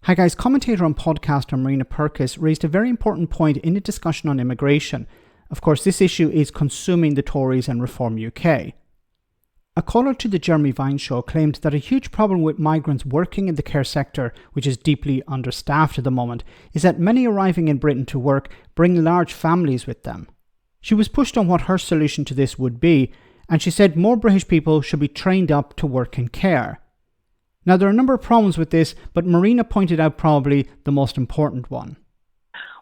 Hi guys, commentator and podcaster Marina Purkiss raised a very important point in a discussion on immigration. Of course, this issue is consuming the Tories and Reform UK. A caller to the Jeremy Vine show claimed that a huge problem with migrants working in the care sector, which is deeply understaffed at the moment, is that many arriving in Britain to work bring large families with them. She was pushed on what her solution to this would be, and she said more British people should be trained up to work in care. Now, there are a number of problems with this, but Marina pointed out probably the most important one.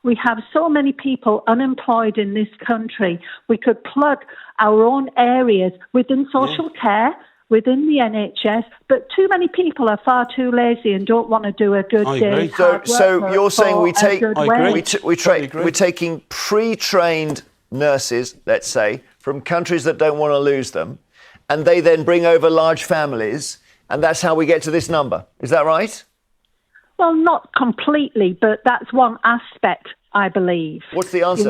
We have so many people unemployed in this country. We could plug our own areas within social care, within the NHS, but too many people are far too lazy and don't want to do a good day. So you're saying we're taking pre-trained nurses, let's say, from countries that don't want to lose them, and they then bring over large families. And that's how we get to this number. Is that right? Well, not completely, but that's one aspect, I believe. What's the answer?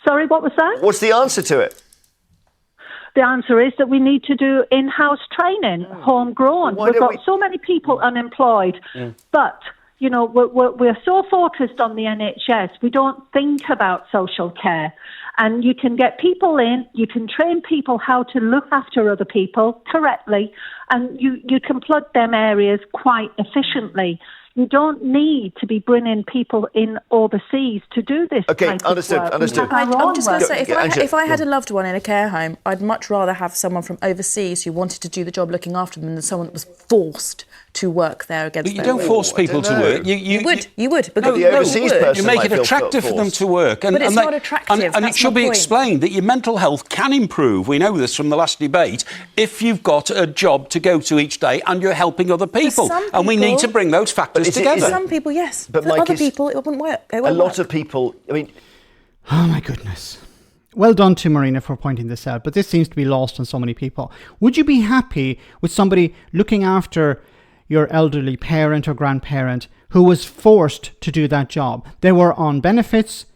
Sorry, what was that? What's the answer to it? The answer is that we need to do in-house training, homegrown. We've got so many people unemployed, but we're so focused on the NHS, we don't think about social care. And you can get people in, you can train people how to look after other people correctly, and you can plug them areas quite efficiently. You don't need to be bringing people in overseas to do this. Okay, understood. I'm just going to say, if I had a loved one in a care home, I'd much rather have someone from overseas who wanted to do the job looking after them than someone that was forced to work there against their will. You don't force people to work. You would. Because the overseas person you make it attractive for them to work. But it's not attractive. And it should be explained that your mental health can improve, we know this from the last debate, if you've got a job to go to each day and you're helping other people. And we need to bring those factors together. For some people, yes. But for other people, it wouldn't work. A lot of people, Oh my goodness. Well done to Marina for pointing this out, but this seems to be lost on so many people. Would you be happy with somebody looking after your elderly parent or grandparent who was forced to do that job? They were on benefits.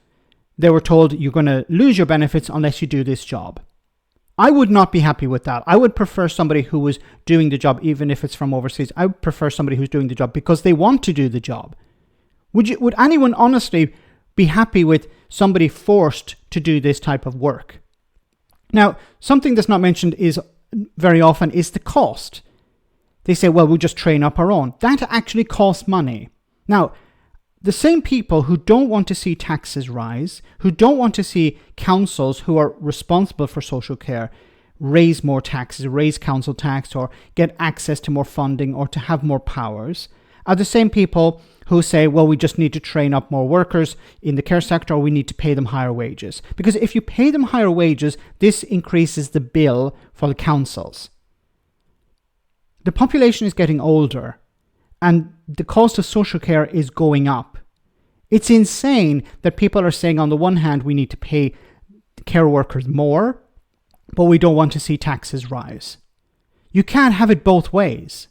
They were told you're going to lose your benefits unless you do this job. I would not be happy with that. I would prefer somebody who was doing the job, even if it's from overseas. I would prefer somebody who's doing the job because they want to do the job. Would anyone honestly be happy with somebody forced to do this type of work? Now, something that's not mentioned is very often is the cost. They say, well, we'll just train up our own. That actually costs money. Now, the same people who don't want to see taxes rise, who don't want to see councils who are responsible for social care raise more taxes, raise council tax or get access to more funding or to have more powers, are the same people who say, well, we just need to train up more workers in the care sector or we need to pay them higher wages. Because if you pay them higher wages, this increases the bill for the councils. The population is getting older and the cost of social care is going up. It's insane that people are saying on the one hand we need to pay care workers more, but we don't want to see taxes rise. You can't have it both ways.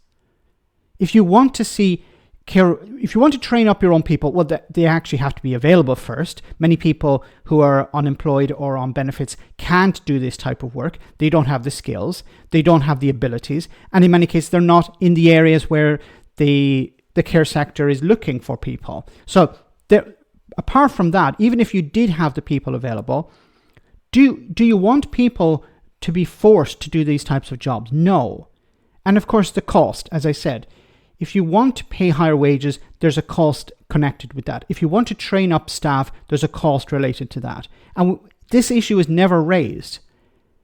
If you want to see care, if you want to train up your own people, well, they actually have to be available first. Many people who are unemployed or on benefits can't do this type of work. They don't have the skills. They don't have the abilities. And in many cases, they're not in the areas where the care sector is looking for people. So apart from that, even if you did have the people available, do you want people to be forced to do these types of jobs? No. And of course, the cost, as I said, if you want to pay higher wages, there's a cost connected with that. If you want to train up staff, there's a cost related to that. And this issue is never raised.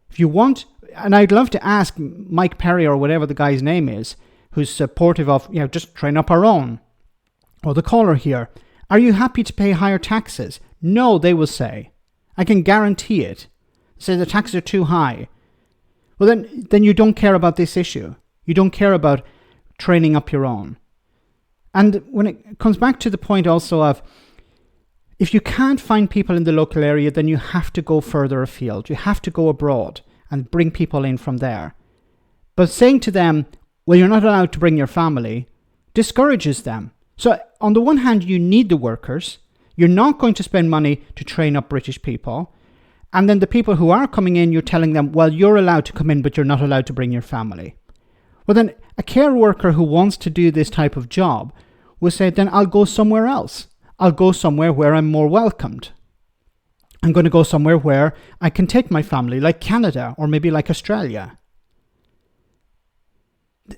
If you want, and I'd love to ask Mike Perry or whatever the guy's name is, who's supportive of, just train up our own, or the caller here, are you happy to pay higher taxes? No, they will say. I can guarantee it. Say the taxes are too high. Well, then you don't care about this issue. You don't care about training up your own. And when it comes back to the point also of, if you can't find people in the local area, then you have to go further afield. You have to go abroad and bring people in from there. But saying to them, well, you're not allowed to bring your family, discourages them. So on the one hand, you need the workers. You're not going to spend money to train up British people. And then the people who are coming in, you're telling them, well, you're allowed to come in, but you're not allowed to bring your family. Well, then A care worker who wants to do this type of job will say, then I'll go somewhere else. I'll go somewhere where I'm more welcomed. I'm going to go somewhere where I can take my family, like Canada or maybe like Australia.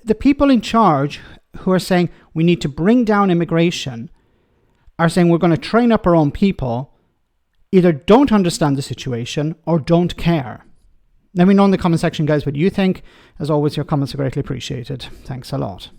The people in charge who are saying we need to bring down immigration are saying we're going to train up our own people, either don't understand the situation or don't care. Let me know in the comment section, guys, what you think. As always, your comments are greatly appreciated. Thanks a lot.